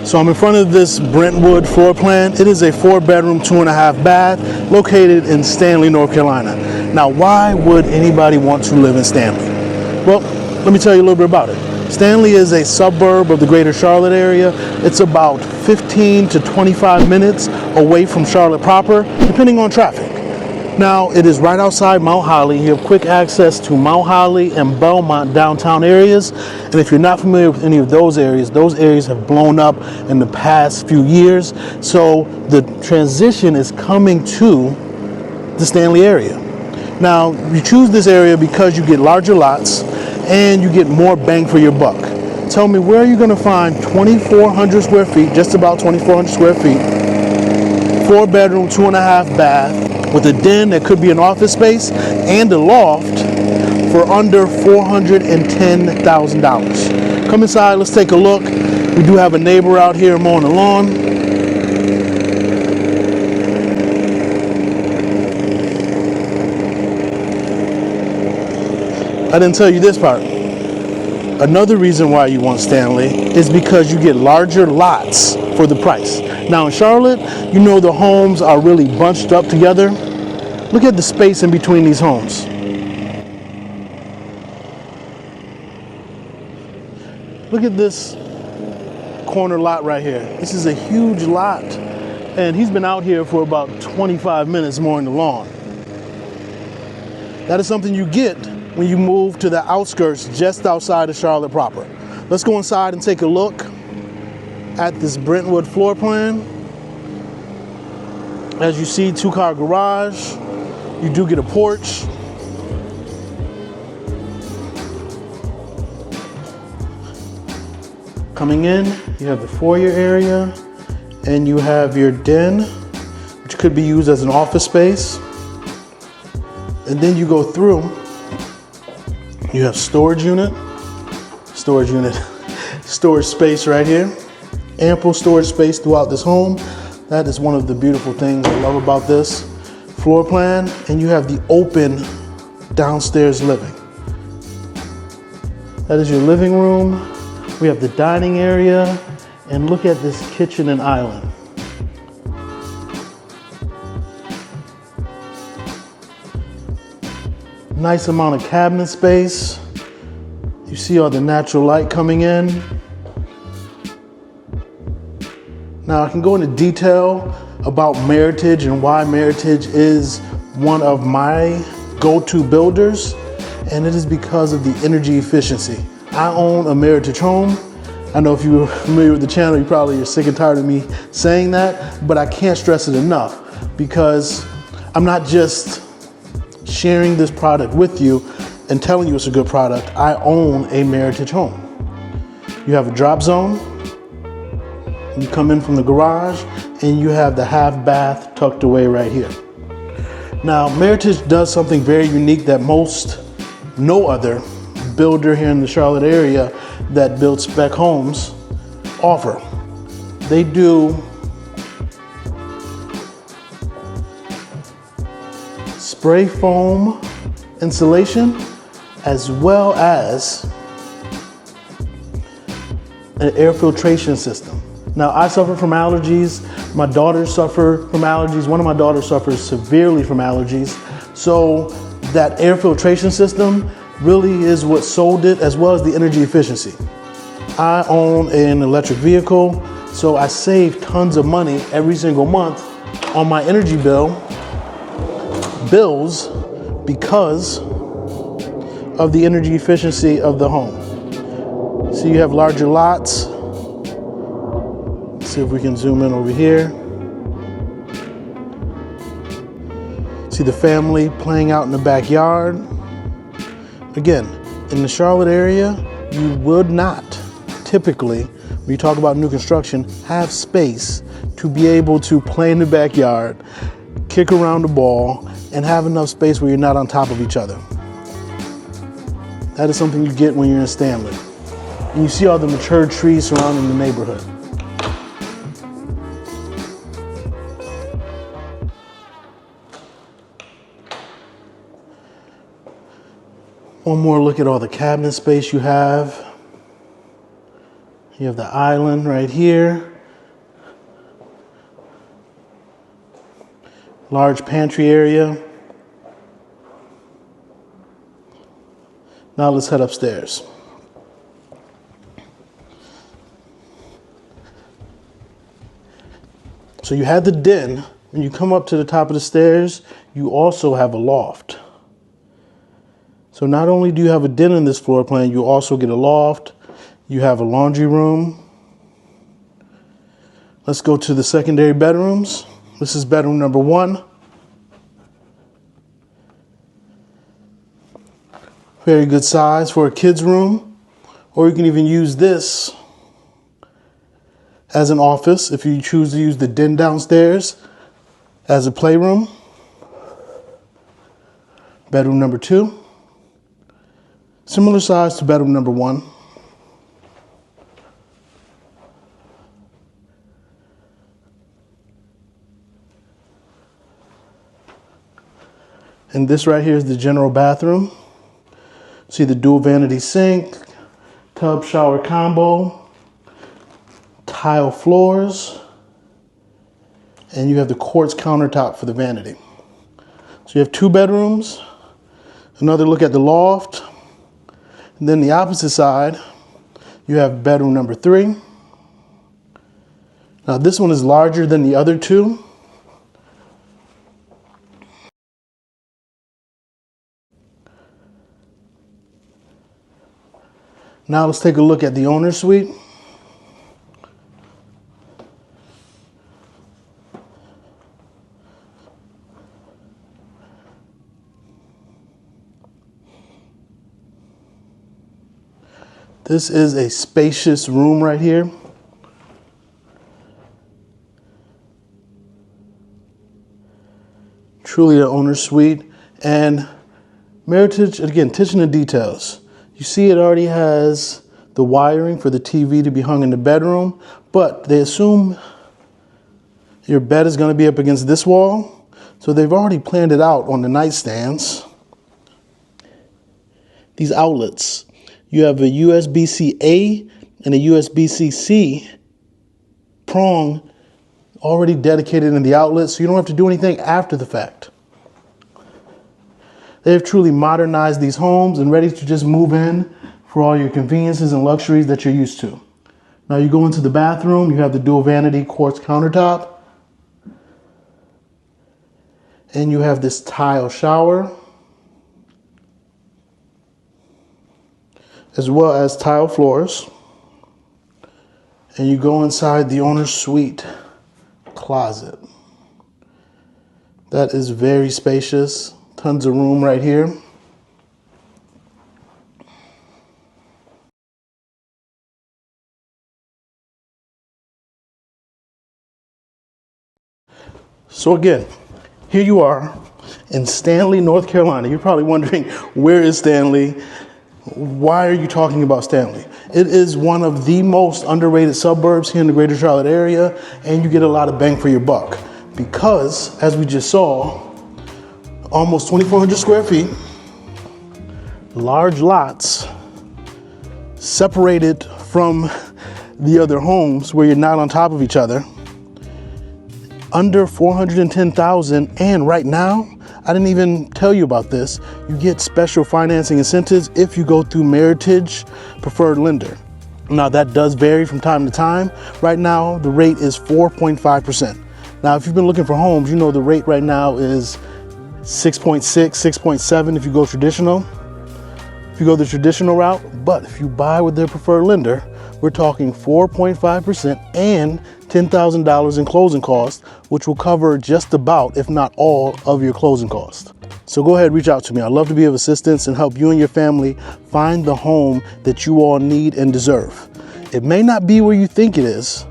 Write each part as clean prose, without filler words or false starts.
So I'm in front of this Brentwood floor plan. It is a 4-bedroom, 2.5 bath, located in Stanley, North Carolina. Now, why would anybody want to live in Stanley? Well, let me tell you a little bit about it. Stanley is a suburb of the greater Charlotte area. It's about 15 to 25 minutes away from Charlotte proper, depending on traffic. Now, it is right outside Mount Holly. You have quick access to Mount Holly and Belmont downtown areas. And if you're not familiar with any of those areas have blown up in the past few years. So the transition is coming to the Stanley area. Now, you choose this area because you get larger lots and you get more bang for your buck. Tell me, where are you going to find 2,400 square feet, just about 2,400 square feet, 4-bedroom, 2.5 bath, with a den that could be an office space and a loft for under $410,000. Come inside, let's take a look. We do have a neighbor out here mowing the lawn. I didn't tell you this part. Another reason why you want Stanley is because you get larger lots for the price. Now in Charlotte, you know the homes are really bunched up together. Look at the space in between these homes. Look at this corner lot right here. This is a huge lot, and he's been out here for about 25 minutes mowing the lawn. That is something you get when you move to the outskirts just outside of Charlotte proper. Let's go inside and take a look at this Brentwood floor plan. As you see, 2-car garage. You do get a porch. Coming in, you have the foyer area and you have your den, which could be used as an office space. And then you go through, you have storage space right here. Ample storage space throughout this home. That is one of the beautiful things I love about this floor plan. And you have the open downstairs living. That is your living room. We have the dining area, and look at this kitchen and island. Nice amount of cabinet space. You see all the natural light coming in. Now I can go into detail about Meritage and why Meritage is one of my go-to builders, and it is because of the energy efficiency. I own a Meritage home. I know if you're familiar with the channel, you probably are sick and tired of me saying that, but I can't stress it enough because I'm not just sharing this product with you and telling you it's a good product. I own a Meritage home. You have a drop zone. You come in from the garage and you have the half bath tucked away right here. Now, Meritage does something very unique that no other builder here in the Charlotte area that builds spec homes offer. They do spray foam insulation as well as an air filtration system. Now, I suffer from allergies. My daughters suffer from allergies. One of my daughters suffers severely from allergies. So that air filtration system really is what sold it, as well as the energy efficiency. I own an electric vehicle, so I save tons of money every single month on my energy bills because of the energy efficiency of the home. So you have larger lots. Let's see if we can zoom in over here. See the family playing out in the backyard. Again, in the Charlotte area, you would not typically, when you talk about new construction, have space to be able to play in the backyard, kick around the ball, and have enough space where you're not on top of each other. That is something you get when you're in Stanley. And you see all the mature trees surrounding the neighborhood. One more look at all the cabinet space you have. You have the island right here. Large pantry area. Now let's head upstairs. So you had the den. When you come up to the top of the stairs, you also have a loft. So not only do you have a den in this floor plan, you also get a loft. You have a laundry room. Let's go to the secondary bedrooms. This is bedroom number 1. Very good size for a kid's room. Or you can even use this as an office if you choose to use the den downstairs as a playroom. Bedroom number 2. Similar size to bedroom number 1. And this right here is the general bathroom. See the dual vanity sink, tub shower combo, tile floors, and you have the quartz countertop for the vanity. So you have 2 bedrooms, another look at the loft, and then the opposite side, you have bedroom number 3. Now this one is larger than the other 2. Now let's take a look at the owner's suite. This is a spacious room right here. Truly an owner's suite. And Meritage, again, attention to details. You see it already has the wiring for the TV to be hung in the bedroom, but they assume your bed is going to be up against this wall. So they've already planned it out on the nightstands. These outlets. You have a USB-C-A and a USB-C prong already dedicated in the outlet, so you don't have to do anything after the fact. They have truly modernized these homes and ready to just move in for all your conveniences and luxuries that you're used to. Now you go into the bathroom, you have the dual vanity quartz countertop, and you have this tile shower, as well as tile floors. And you go inside the owner's suite closet. That is very spacious. Tons of room right here. So again, here you are in Stanley, North Carolina. You're probably wondering, where is Stanley? Why are you talking about Stanley? It is one of the most underrated suburbs here in the greater Charlotte area, and you get a lot of bang for your buck because, as we just saw, almost 2,400 square feet, large lots, separated from the other homes where you're not on top of each other, under $410,000, and right now, I didn't even tell you about this, you get special financing incentives if you go through Meritage Preferred Lender. Now that does vary from time to time. Right now, the rate is 4.5%. Now, if you've been looking for homes, you know the rate right now is 6.6, 6.7 if you go traditional. If you go the traditional route, but if you buy with their preferred lender, we're talking 4.5% and $10,000 in closing costs, which will cover just about, if not all, of your closing costs. So go ahead, reach out to me. I'd love to be of assistance and help you and your family find the home that you all need and deserve. It may not be where you think it is.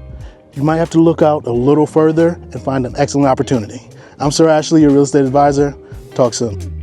You might have to look out a little further and find an excellent opportunity. I'm Sir Ashley, your real estate advisor. Talk soon.